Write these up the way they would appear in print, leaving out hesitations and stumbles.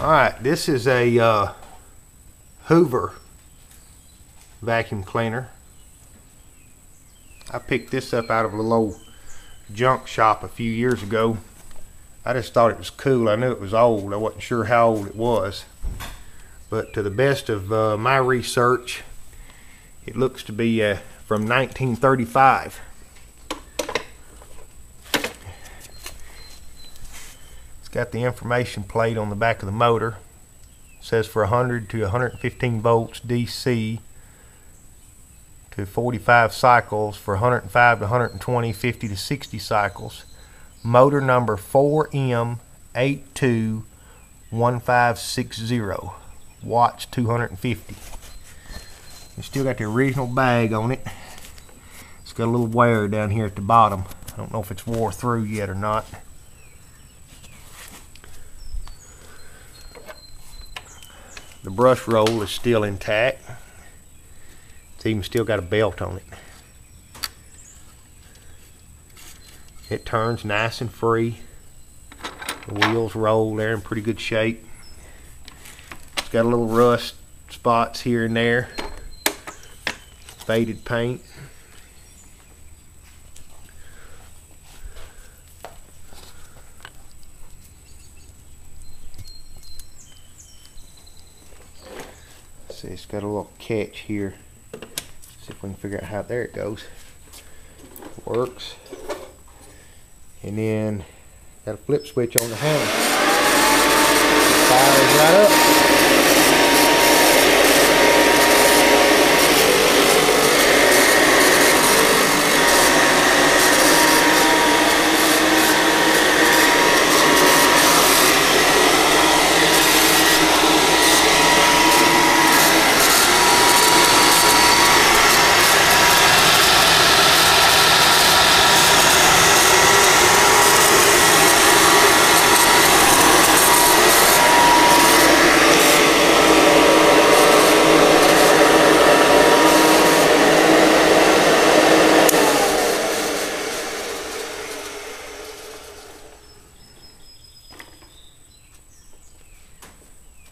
Alright, this is a Hoover vacuum cleaner. I picked this up out of a little old junk shop a few years ago. I just thought it was cool. I knew it was old. I wasn't sure how old it was. But to the best of my research, it looks to be from 1935. It's got the information plate on the back of the motor. It says for 100 to 115 volts DC to 45 cycles, for 105 to 120, 50 to 60 cycles. Motor number 4M821560. Watts 250. It's still got the original bag on it. It's got a little wear down here at the bottom. I don't know if it's wore through yet or not. The brush roll is still intact. It's even still got a belt on it. It turns nice and free. The wheels roll there in pretty good shape. It's got a little rust spots here and there. Faded paint. See, it's got a little catch here. See if we can figure out how. There it goes. Works. And then got a flip switch on the handle. Fires right up.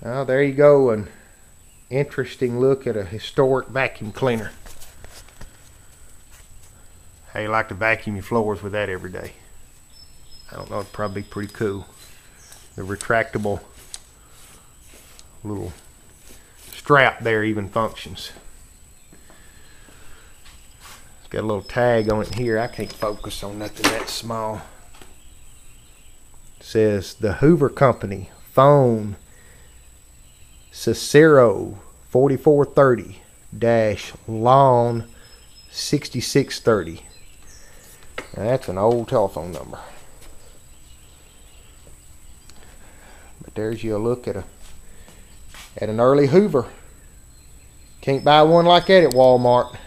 Well, there you go, an interesting look at a historic vacuum cleaner. How you like to vacuum your floors with that every day? I don't know, it'd probably be pretty cool. The retractable little strap there even functions. It's got a little tag on it here. I can't focus on nothing that small. It says the Hoover Company, phone Cicero 4430-lawn 6630. Now that's an old telephone number. But there's you a look at an early Hoover. Can't buy one like that at Walmart.